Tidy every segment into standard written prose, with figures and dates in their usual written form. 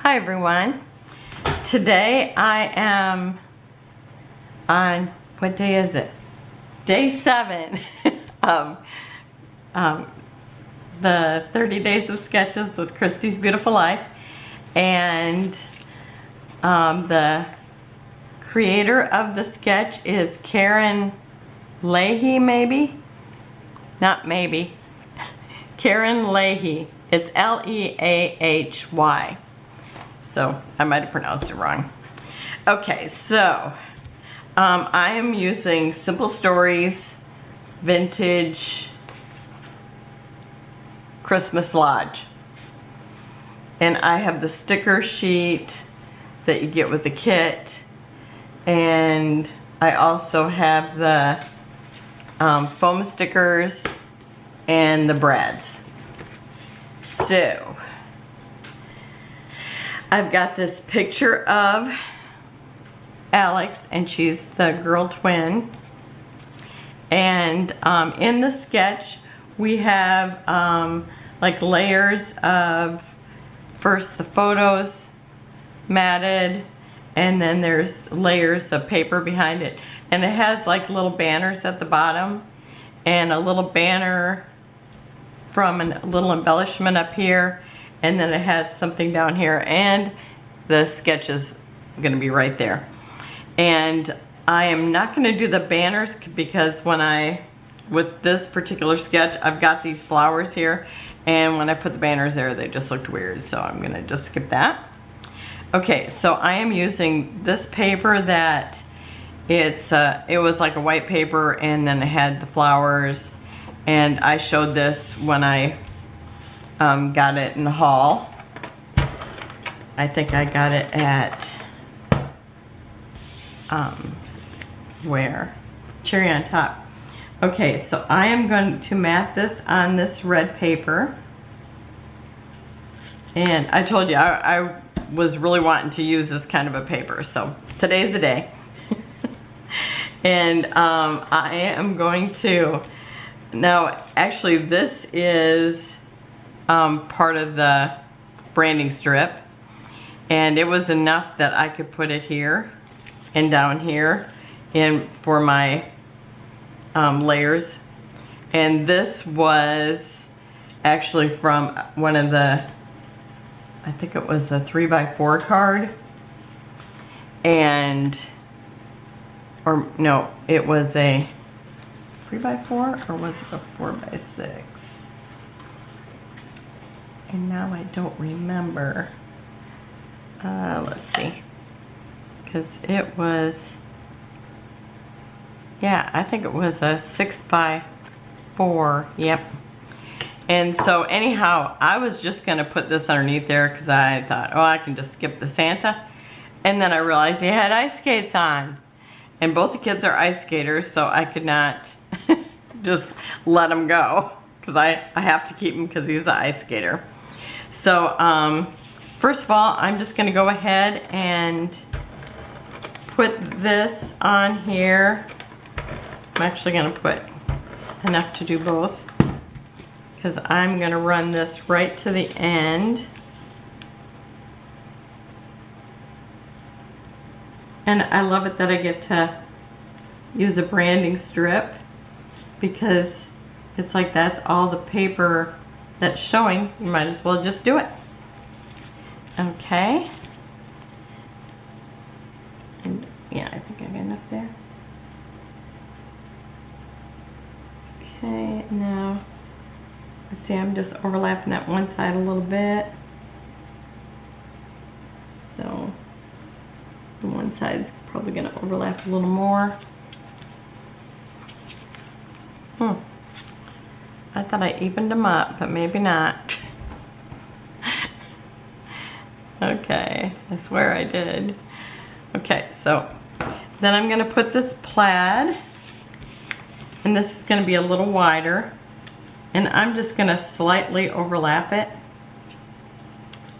Hi everyone. Today I am on, what day is it? Day 7 of the 30 Days of Sketches with Christy's Beautiful Life. And the creator of the sketch is Karen Leahy, maybe? Not maybe. Karen Leahy. It's Leahy. So I might have pronounced it wrong. Okay, so I am using Simple Stories Vintage Christmas Lodge. And I have the sticker sheet that you get with the kit. And I also have the foam stickers and the brads. So I've got this picture of Alex, and she's the girl twin. And in the sketch, we have like layers of, first the photos matted, and then there's layers of paper behind it. And it has like little banners at the bottom, and a little banner from a little embellishment up here. And then it has something down here, and the sketch is going to be right there. And I am not going to do the banners because with this particular sketch, I've got these flowers here, and when I put the banners there, they just looked weird, so I'm going to just skip that. Okay, so I am using this paper that it was like a white paper, and then it had the flowers, and I showed this when I got it in the haul. I think I got it at where? Cherry on Top. Okay, so I am going to mat this on this red paper. And I told you I was really wanting to use this kind of a paper, so today's the day. And I am going to, now actually this is part of the branding strip, and it was enough that I could put it here and down here for my layers. And this was actually from one of the, I think it was a 3x4 card, or no, it was a 3x4, or was it a 4x6? And now I don't remember. Let's see. Because it was, yeah, I think it was a 6x4. Yep. And so anyhow, I was just going to put this underneath there because I thought, oh, I can just skip the Santa. And then I realized he had ice skates on. And both the kids are ice skaters, so I could not just let him go, because I have to keep him because he's an ice skater. So first of all, I'm just going to go ahead and put this on here. I'm actually going to put enough to do both, because I'm going to run this right to the end. And I love it that I get to use a branding strip, because it's like that's all the paper that's showing. You might as well just do it. Okay. And yeah, I think I got enough there. Okay, now let's see, I'm just overlapping that one side a little bit. So the one side's probably going to overlap a little more. I thought I evened them up, but maybe not. Okay, I swear I did. Okay, so then I'm going to put this plaid, and this is going to be a little wider, and I'm just going to slightly overlap it.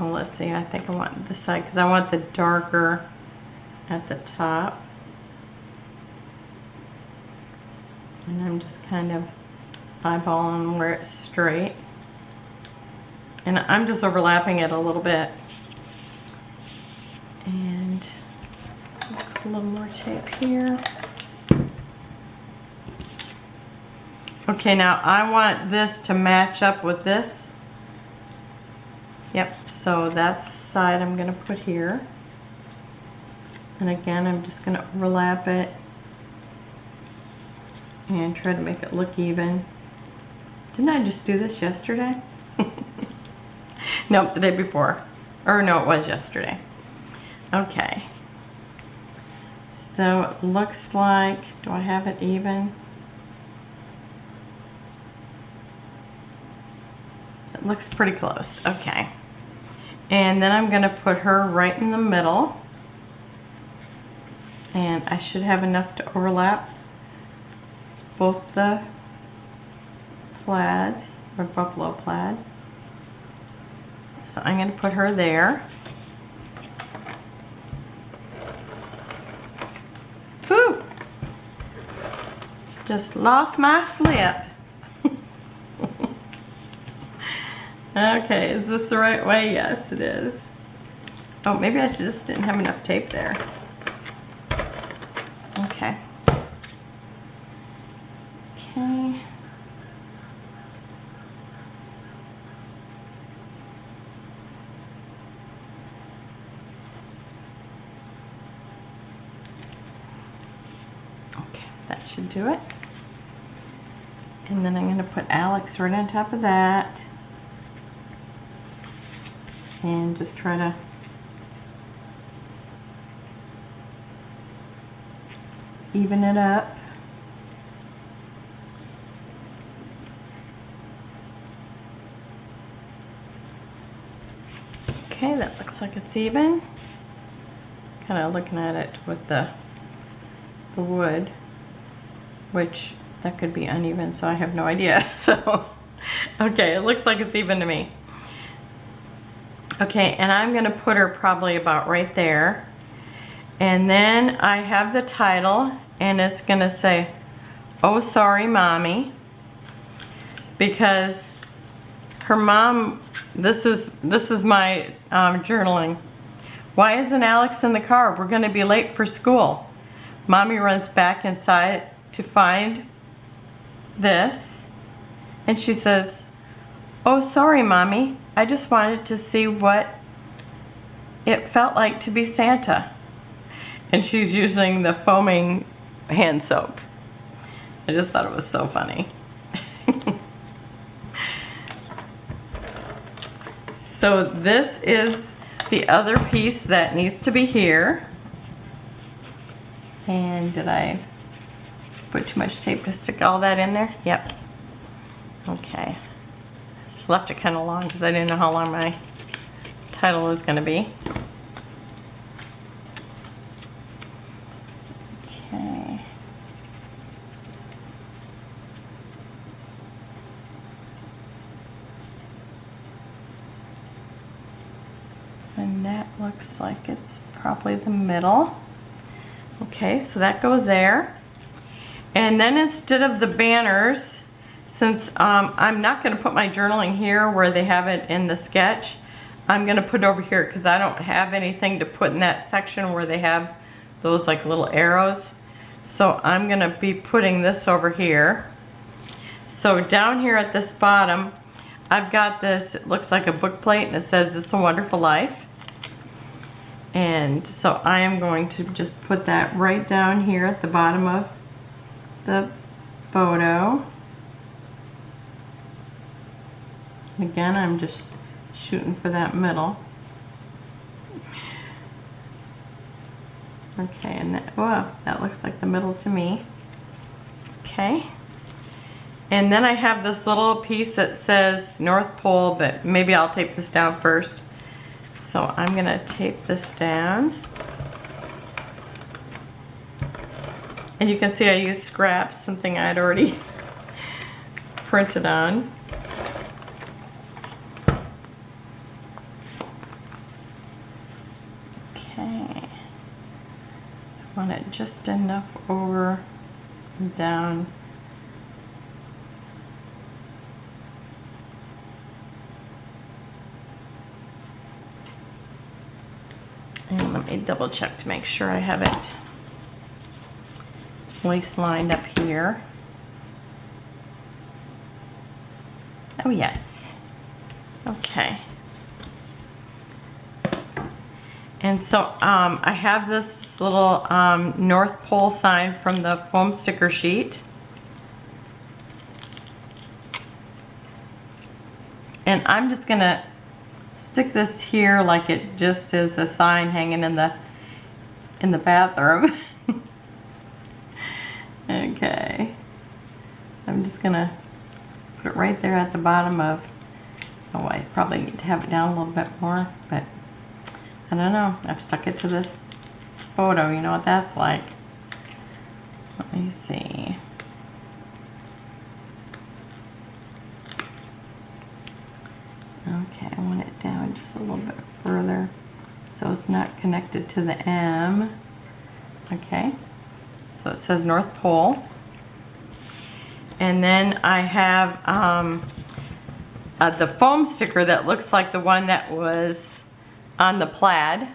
Well, let's see, I think I want this side because I want the darker at the top. And I'm just kind of eyeballing where it's straight. And I'm just overlapping it a little bit. And a little more tape here. Okay, now I want this to match up with this. Yep, so that's the side I'm going to put here. And again, I'm just going to overlap it and try to make it look even. Didn't I just do this yesterday? Nope, the day before. Or no, it was yesterday. Okay. So it looks like, do I have it even? It looks pretty close. Okay. And then I'm going to put her right in the middle. And I should have enough to overlap both the plaids, or buffalo plaid. So I'm going to put her there. Whew! Just lost my slip. Okay, is this the right way? Yes, it is. Oh, maybe I just didn't have enough tape there. Okay. Okay. Okay, that should do it. And then I'm going to put Alex right on top of that. And just try to even it up. Okay, that looks like it's even. Kind of looking at it with the wood, which that could be uneven, so I have no idea. So, okay, it looks like it's even to me. Okay, and I'm going to put her probably about right there. And then I have the title, and it's going to say, "Oh, sorry, Mommy," because her mom, this is my journaling. "Why isn't Alex in the car? We're going to be late for school." Mommy runs back inside to find this, and she says, "Oh, sorry, Mommy. I just wanted to see what it felt like to be Santa." And she's using the foaming hand soap. I just thought it was so funny. So this is the other piece that needs to be here. And did I put too much tape to stick all that in there? Yep. Okay. Left it kind of long because I didn't know how long my title was going to be. Okay. And that looks like it's probably the middle. Okay, so that goes there. And then instead of the banners, since I'm not going to put my journaling here where they have it in the sketch, I'm going to put it over here because I don't have anything to put in that section where they have those like little arrows. So I'm going to be putting this over here. So down here at this bottom, I've got this, it looks like a book plate, and it says "It's a Wonderful Life." And so I am going to just put that right down here at the bottom of the photo. Again, I'm just shooting for that middle. Okay, and that, whoa, that looks like the middle to me. Okay. And then I have this little piece that says North Pole, but maybe I'll tape this down first. So I'm going to tape this down. And you can see I used scraps, something I'd already printed on. Okay. I want it just enough over and down. And let me double check to make sure I have it lace lined up here. Oh yes. Okay. And so I have this little North Pole sign from the foam sticker sheet. And I'm just gonna stick this here like it just is a sign hanging in the bathroom. Okay. I'm just gonna put it right there at the bottom of, oh, I probably need to have it down a little bit more, but I don't know. I've stuck it to this photo. You know what that's like. Let me see. Okay, I want it down just a little bit further so it's not connected to the M. Okay, so it says North Pole. And then I have the foam sticker that looks like the one that was on the plaid.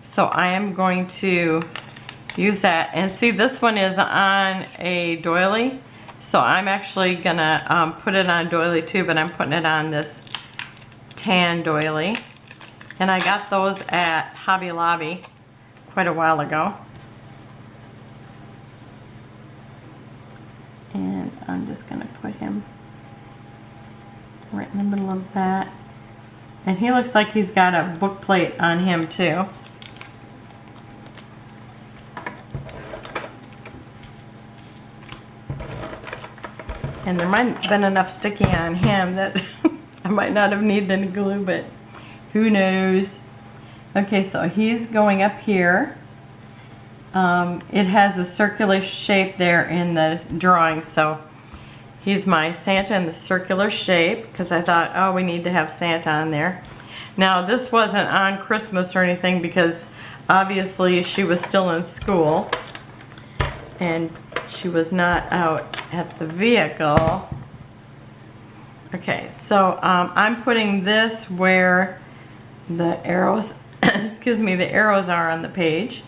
So I am going to use that. And see, this one is on a doily. So I'm actually gonna put it on doily too, but I'm putting it on this tan doily. And I got those at Hobby Lobby quite a while ago. And I'm just gonna put him right in the middle of that. And he looks like he's got a book plate on him too. And there might have been enough sticky on him that I might not have needed any glue, but who knows. Okay, so he's going up here. It has a circular shape there in the drawing, so he's my Santa in the circular shape because I thought, oh, we need to have Santa on there. Now, this wasn't on Christmas or anything because obviously she was still in school and she was not out at the vehicle. Okay, so I'm putting this where the arrows, excuse me, the arrows are on the page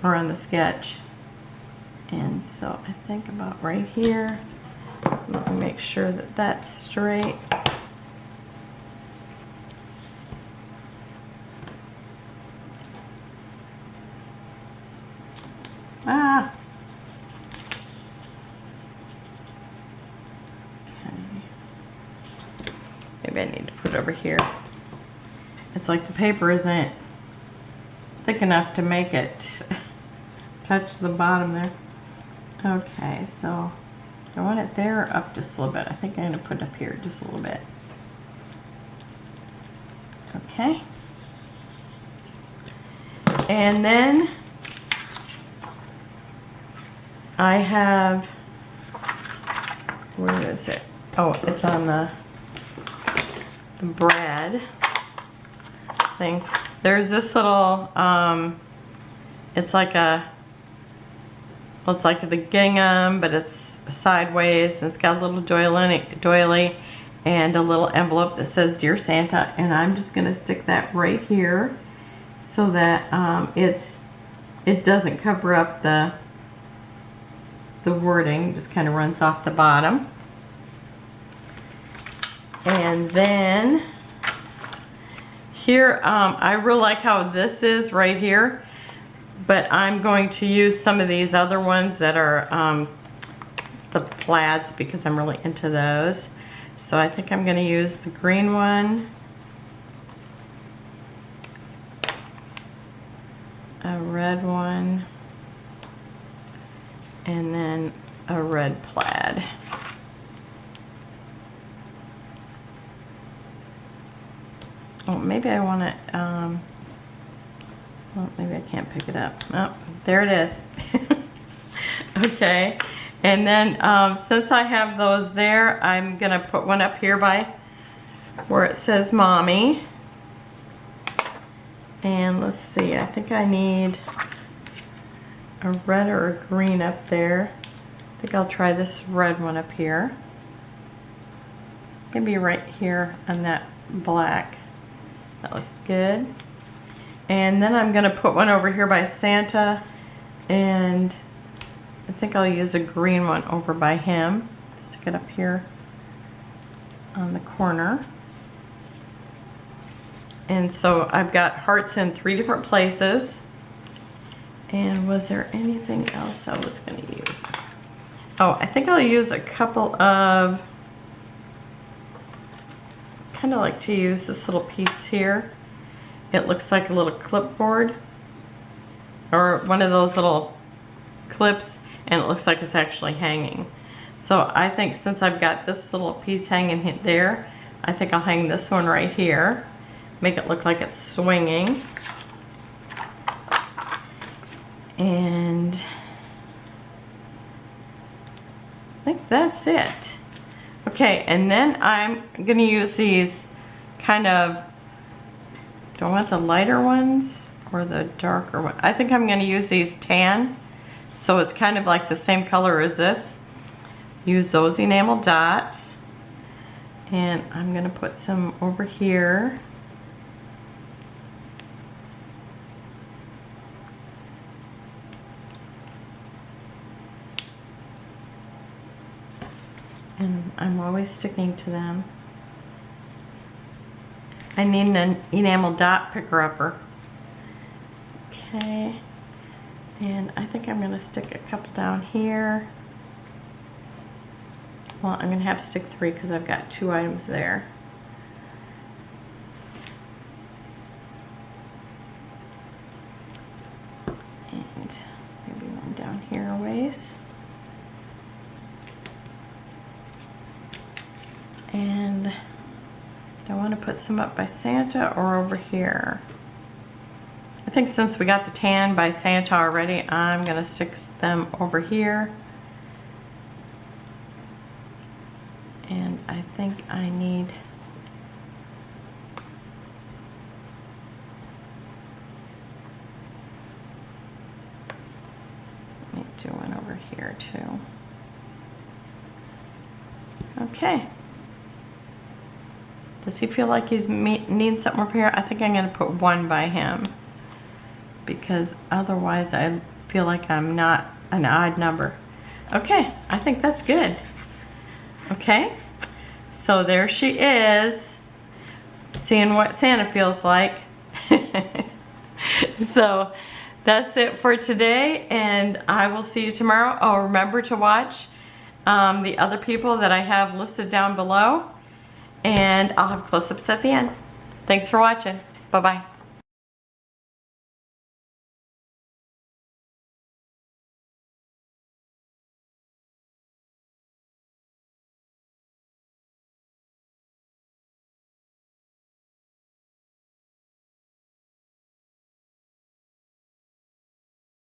or on the sketch. And so I think about right here. Let me make sure that that's straight. Ah. Okay. Maybe I need to put it over here. It's like the paper isn't thick enough to make it touch the bottom there. Okay, so do I want it there or up just a little bit? I think I'm going to put it up here just a little bit. Okay. And then I have, where is it? Oh, it's on the brad thing. There's this little, it's like a, well, it's like the gingham, but it's sideways, and it's got a little doily and a little envelope that says Dear Santa, and I'm just going to stick that right here so that it doesn't cover up the wording, just kind of runs off the bottom. And then here, I really like how this is right here, but I'm going to use some of these other ones that are the plaids because I'm really into those. So I think I'm going to use the green one, a red one, and then a red plaid. Oh, maybe I want it, well, maybe I can't pick it up. Oh, there it is. Okay, and then since I have those there, I'm gonna put one up here by where it says Mommy. And let's see, I think I need a red or a green up there. I think I'll try this red one up here. Maybe right here on that black. That looks good. And then I'm gonna put one over here by Santa, and I think I'll use a green one over by him. Stick it up here on the corner. And so I've got hearts in 3 different places. And was there anything else I was gonna use? Oh, I think I'll use a couple of, kind of like to use this little piece here. It looks like a little clipboard or one of those little clips, and it looks like it's actually hanging. So I think since I've got this little piece hanging there, I think I'll hang this one right here, make it look like it's swinging. And I think that's it. Okay, and then I'm gonna use these kind of, do I want the lighter ones or the darker one? I think I'm gonna use these tan, so it's kind of like the same color as this. Use those enamel dots, and I'm gonna put some over here. And I'm always sticking to them. I need an enamel dot picker-upper. Okay, and I think I'm gonna stick a couple down here. Well, I'm gonna have to stick 3 because I've got 2 items there. And maybe one down here a ways. And do I want to put some up by Santa or over here? I think since we got the tan by Santa already, I'm going to stick them over here. And I think I need let me do one over here too. Okay. Does he feel like he's needs something over here? I think I'm going to put 1 by him, because otherwise I feel like I'm not an odd number. Okay, I think that's good. Okay, so there she is, seeing what Santa feels like. So that's it for today, and I will see you tomorrow. Oh, remember to watch the other people that I have listed down below. And I'll have close-ups at the end. Thanks for watching. Bye-bye.